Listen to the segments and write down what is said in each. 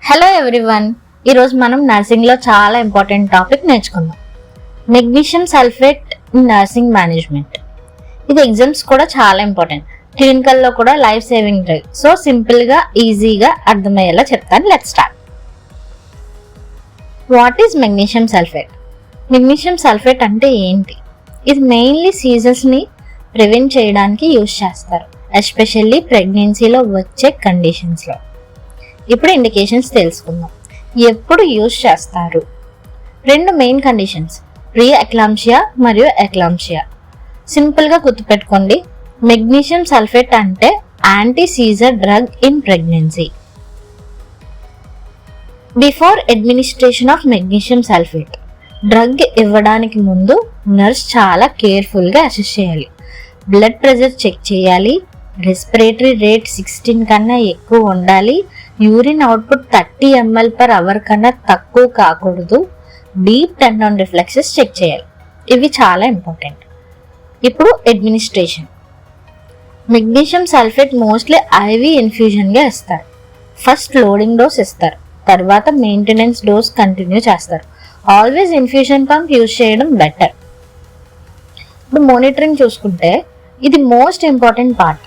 Hello everyone, ఈరోజు మనం నర్సింగ్లో చాలా ఇంపార్టెంట్ టాపిక్ నేర్చుకుందాం. Magnesium sulphate in nursing management. ఇది ఎగ్జామ్స్ కూడా చాలా ఇంపార్టెంట్, క్లినికల్లో కూడా లైఫ్ సేవింగ్ డ్రగ్. సో సింపుల్గా ఈజీగా అర్థమయ్యేలా చెప్తాను. Let's start. What is magnesium sulphate? Magnesium sulphate అంటే ఏంటి? ఇది మెయిన్లీ సీజర్స్ని ప్రివెంట్ చేయడానికి యూజ్ చేస్తారు, ఎస్పెషల్లీ ప్రెగ్నెన్సీలో వచ్చే కండిషన్స్లో. ఇప్పుడు ఇండికేషన్స్ తెలుసుకుందాం. ఎప్పుడు యూజ్ చేస్తారు? రెండు మెయిన్ కండిషన్స్, ప్రీ ఎక్లాంప్షియా మరియు ఎక్లాంప్షియా. సింపుల్గా గుర్తుపెట్టుకోండి, మెగ్నీషియం సల్ఫేట్ అంటే anti seizure drug in pregnancy. Before administration of magnesium sulphate, drug ఇవ్వడానికి ముందు నర్స్ చాలా కేర్ఫుల్గా అసెస్ చేయాలి. బ్లడ్ ప్రెషర్ చెక్ చేయాలి, రెస్పిరేటరీ రేట్ 16 కన్నా ఎక్కువ ఉండాలి, యూరిన్ అవుట్పుట్ 30 ml/h కన్నా తక్కువ కాకూడదు, డీప్ టెండన్ రిఫ్లెక్సెస్ చెక్ చేయాలి. ఇవి చాలా ఇంపార్టెంట్. ఇప్పుడు administration. Magnesium sulphate mostly IV ఇన్ఫ్యూజన్గా ఇస్తారు. ఫస్ట్ లోడింగ్ డోస్ ఇస్తారు, తర్వాత మెయింటెనెన్స్ డోస్ కంటిన్యూ చేస్తారు. ఆల్వేస్ ఇన్ఫ్యూజన్ పంప్ యూజ్ చేయడం బెటర్. ఇప్పుడు మానిటరింగ్ చూసుకుంటే ఇది మోస్ట్ ఇంపార్టెంట్ పార్ట్.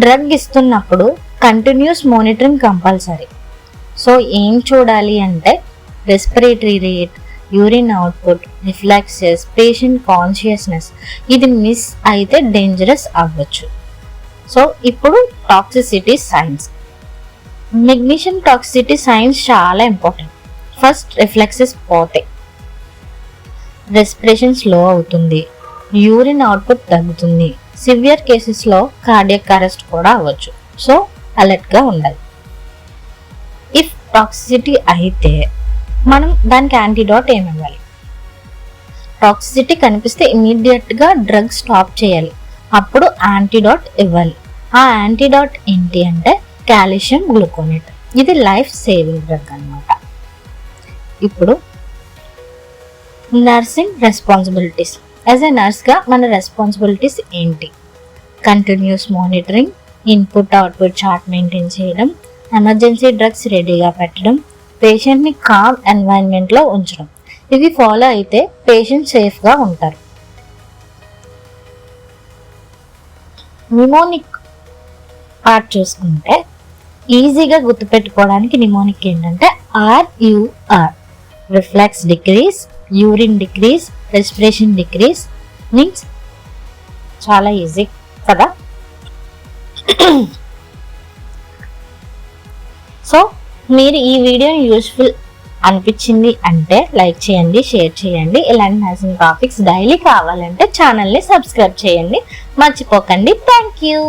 డ్రగ్ ఇస్తున్నప్పుడు కంటిన్యూస్ మానిటరింగ్ కంపల్సరీ. సో ఏం చూడాలి అంటే respiratory rate, urine output, reflexes, patient consciousness. ఇది మిస్ అయితే డేంజరస్ అవ్వచ్చు. సో ఇప్పుడు toxicity signs. Magnesium toxicity signs చాలా ఇంపార్టెంట్. ఫస్ట్ రిఫ్లెక్సెస్ పోతాయి, రెస్పిరేషన్ స్లో అవుతుంది, యూరిన్ అవుట్పుట్ తగ్గుతుంది, సివియర్ కేసెస్లో కార్డియాక్ అరెస్ట్ కూడా అవ్వచ్చు. సో అలర్ట్గా ఉండాలి. ఇఫ్ టాక్సిసిటీ అయితే మనం దానికి యాంటీడాట్ ఏమి ఇవ్వాలి? టాక్సిసిటీ కనిపిస్తే ఇమీడియట్గా డ్రగ్ స్టాప్ చేయాలి, అప్పుడు యాంటీడాట్ ఇవ్వాలి. ఆ యాంటీడాట్ ఏంటి అంటే కాల్షియం గ్లూకోనేట్. ఇది లైఫ్ సేవింగ్ డ్రగ్ అన్నమాట. ఇప్పుడు నర్సింగ్ రెస్పాన్సిబిలిటీస్. యాజ్ ఎ నర్స్గా మన రెస్పాన్సిబిలిటీస్ ఏంటి? Continuous monitoring, input output chart maintain చేయడం, ఎమర్జెన్సీ డ్రగ్స్ రెడీగా పెట్టడం, పేషెంట్ని కామ్ ఎన్వైరన్మెంట్లో ఉంచడం. ఇవి ఫాలో అయితే పేషెంట్ సేఫ్గా ఉంటారు. నిమోనిక్ పార్ట్ చూసుకుంటే ఈజీగా గుర్తుపెట్టుకోవడానికి నిమోనిక్ ఏంటంటే RUR, reflex decrease, urine decrease, respiration decrease. Means చాలా ఈజీ కదా. సో మీరు ఈ వీడియోని యూస్ఫుల్ అనిపించింది అంటే లైక్ చేయండి, షేర్ చేయండి. ఇలాంటి నర్సింగ్ టాపిక్స్ డైలీ కావాలంటే ఛానల్ని సబ్స్క్రైబ్ చేయండి, మర్చిపోకండి. Thank you.